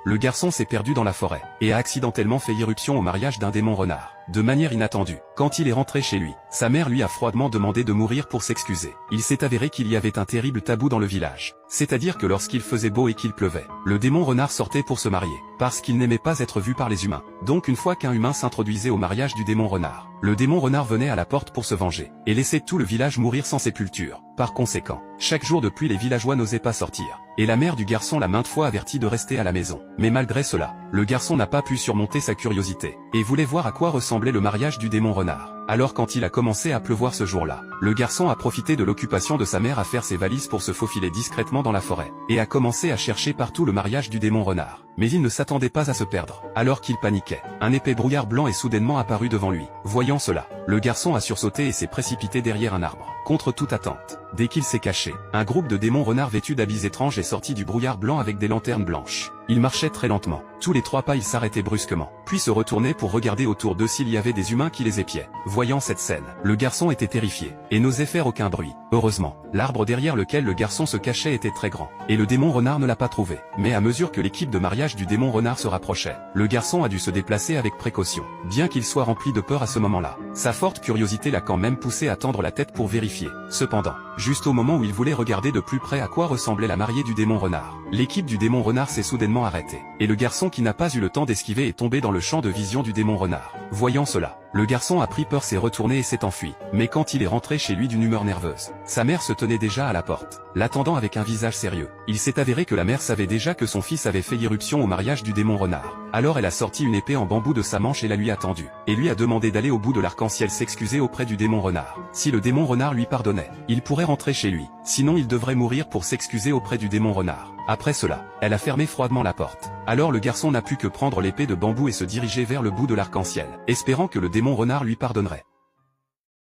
le garçon s'est perdu dans la forêt, et a accidentellement fait irruption au mariage d'un démon renard. De manière inattendue, quand il est rentré chez lui, sa mère lui a froidement demandé de mourir pour s'excuser. Il s'est avéré qu'il y avait un terrible tabou dans le village. C'est-à-dire que lorsqu'il faisait beau et qu'il pleuvait, le démon renard sortait pour se marier, parce qu'il n'aimait pas être vu par les humains. Donc une fois qu'un humain s'introduisait au mariage du démon renard, le démon renard venait à la porte pour se venger, et laissait tout le village mourir sans sépulture. Par conséquent, chaque jour de pluie les villageois n'osaient pas sortir, et la mère du garçon l'a maintes fois averti de rester à la maison. Mais malgré cela, le garçon n'a pas pu surmonter sa curiosité, et voulait voir à quoi ressemblait le mariage du démon renard. Alors quand il a commencé à pleuvoir ce jour-là, le garçon a profité de l'occupation de sa mère à faire ses valises pour se faufiler discrètement dans la forêt, et a commencé à chercher partout le mariage du démon renard. Mais il ne s'attendait pas à se perdre. Alors qu'il paniquait, un épais brouillard blanc est soudainement apparu devant lui. Voyant cela, le garçon a sursauté et s'est précipité derrière un arbre, contre toute attente. Dès qu'il s'est caché, un groupe de démons renards vêtus d'habits étranges est sorti du brouillard blanc avec des lanternes blanches. Ils marchaient très lentement. Tous les 3 pas ils s'arrêtaient brusquement, puis se retournaient pour regarder autour d'eux s'il y avait des humains qui les épiaient. Voyant cette scène, le garçon était terrifié, et n'osait faire aucun bruit. Heureusement, l'arbre derrière lequel le garçon se cachait était très grand, et le démon renard ne l'a pas trouvé. Mais à mesure que l'équipe de mariage du démon renard se rapprochait, le garçon a dû se déplacer avec précaution, bien qu'il soit rempli de peur à ce moment-là. Sa forte curiosité l'a quand même poussé à tendre la tête pour vérifier. Cependant, juste au moment où il voulait regarder de plus près à quoi ressemblait la mariée du démon renard, l'équipe du démon renard s'est soudainement arrêtée, et le garçon qui n'a pas eu le temps d'esquiver est tombé dans le champ de vision du démon renard. Voyant cela, le garçon a pris peur, s'est retourné et s'est enfui. Mais quand il est rentré chez lui d'une humeur nerveuse, sa mère se tenait déjà à la porte, l'attendant avec un visage sérieux. Il s'est avéré que la mère savait déjà que son fils avait fait irruption au mariage du démon renard. Alors elle a sorti une épée en bambou de sa manche et la lui a tendue, et lui a demandé d'aller au bout de l'arc-en-ciel s'excuser auprès du démon renard. Si le démon renard lui pardonnait, il pourrait rentrer chez lui, sinon il devrait mourir pour s'excuser auprès du démon renard. Après cela, elle a fermé froidement la porte. Alors le garçon n'a pu que prendre l'épée de bambou et se diriger vers le bout de l'arc-en-ciel, espérant que le démon renard lui pardonnerait.